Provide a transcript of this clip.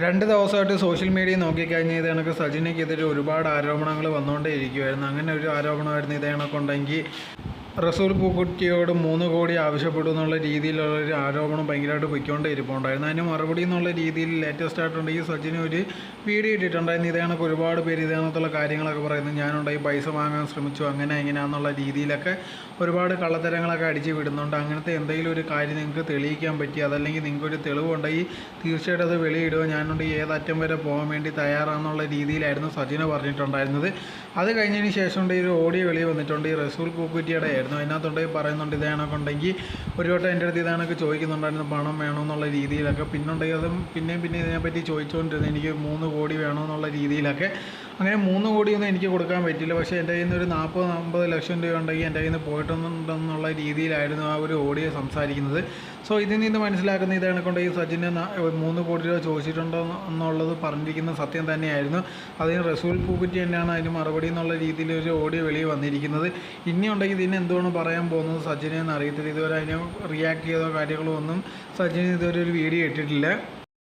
രണ്ട് ദിവസമായിട്ട് social media നോക്കിക്കഴിഞ്ഞാൽ ഇത് കണക്ക് സജിനയ്ക്കെതിരെ ഒരുപാട് ആരോപണങ്ങൾ വന്നുകൊണ്ടേ ഇരിക്കുമായിരുന്നു. അങ്ങനെ ഒരു ആരോപണമായിരുന്നു ഇത് കണക്കുണ്ടെങ്കിൽ റസൂൽ പൂക്കുറ്റിയോട് 3 കോടി ആവശ്യപ്പെടും എന്നുള്ള രീതിയിലുള്ളൊരു ആരോപണം ഭയങ്കരമായിട്ട് പൊയ്ക്കൊണ്ടേ ഇരിപ്പുണ്ടായിരുന്നു. അതിന് മറുപടി എന്നുള്ള രീതിയിൽ ലേറ്റസ്റ്റ് ആയിട്ടുണ്ടെങ്കിൽ സജിന് ഒരു വീഡിയോ ഇട്ടിട്ടുണ്ടായിരുന്നു. ഇതേ കണക്ക് ഒരുപാട് പേര് ഇതേ കണക്കുള്ള കാര്യങ്ങളൊക്കെ പറയുന്നു. ഞാനുണ്ടെങ്കിൽ പൈസ വാങ്ങാൻ ശ്രമിച്ചു അങ്ങനെ എങ്ങനെയാണെന്നുള്ള രീതിയിലൊക്കെ ഒരുപാട് കള്ളത്തരങ്ങളൊക്കെ അടിച്ച് വിടുന്നുണ്ട്. അങ്ങനത്തെ എന്തെങ്കിലും ഒരു കാര്യം നിങ്ങൾക്ക് തെളിയിക്കാൻ പറ്റി, അതല്ലെങ്കിൽ നിങ്ങൾക്കൊരു തെളിവുണ്ടെങ്കിൽ തീർച്ചയായിട്ടും അത് വെളിയിടുക. ഞാനുണ്ടെങ്കിൽ ഏതറ്റം വരെ പോകാൻ വേണ്ടി തയ്യാറാണെന്നുള്ള രീതിയിലായിരുന്നു സജിന പറഞ്ഞിട്ടുണ്ടായിരുന്നത്. അത് കഴിഞ്ഞതിന് ശേഷം ഒരു ഓഡിയോ വെളിയിൽ വന്നിട്ടുണ്ട്. ഈ റസൂൽ പൂക്കുറ്റിയുടെ അതിനകത്തുണ്ടെങ്കിൽ പറയുന്നുണ്ട് ഇതേ കണക്കുണ്ടെങ്കിൽ ഒരു വട്ടം എൻ്റെ അടുത്ത് ഇതാണൊക്കെ ചോദിക്കുന്നുണ്ടായിരുന്നു പണം വേണമെന്നുള്ള രീതിയിലൊക്കെ. പിന്നുണ്ടെങ്കിൽ അതും പിന്നെ ഇതിനെപ്പറ്റി ചോദിച്ചുകൊണ്ടിരുന്നത് എനിക്ക് 3 കോടി വേണമെന്നുള്ള രീതിയിലൊക്കെ. അങ്ങനെ 3 കോടിയൊന്നും എനിക്ക് കൊടുക്കാൻ പറ്റില്ല, പക്ഷേ എൻ്റെ കയ്യിൽ നിന്ന് ഒരു 40-50 ലക്ഷം രൂപ ഉണ്ടെങ്കിൽ എൻ്റെ കയ്യിൽ നിന്ന് പോയിട്ടുണ്ടെന്നുള്ള രീതിയിലായിരുന്നു ആ ഒരു ഓഡിയോ സംസാരിക്കുന്നത്. സോ ഇതിൽ നിന്ന് മനസ്സിലാക്കുന്ന ഇത് കണക്കുണ്ടെങ്കിൽ സജിന് 3 കോടി രൂപ ചോദിച്ചിട്ടുണ്ടോ എന്നുള്ളത് പറഞ്ഞിരിക്കുന്നത് സത്യം തന്നെയായിരുന്നു. അതിന് റസൂൽ പൂക്കുറ്റി തന്നെയാണ് അതിന് മറുപടി എന്നുള്ള രീതിയിൽ ഒരു ഓഡിയോ വെളിയിൽ വന്നിരിക്കുന്നത്. ഇനിയുണ്ടെങ്കിൽ ഇതിന് എന്തുകൊണ്ട് പറയാൻ പോകുന്നത് സജിനെന്ന് അറിയത്തില്ല. ഇതുവരെ അതിന് റിയാക്ട് ചെയ്തോ കാര്യങ്ങളോ ഒന്നും സജിന് ഇതുവരെ ഒരു വീഡിയോ ഇട്ടിട്ടില്ല.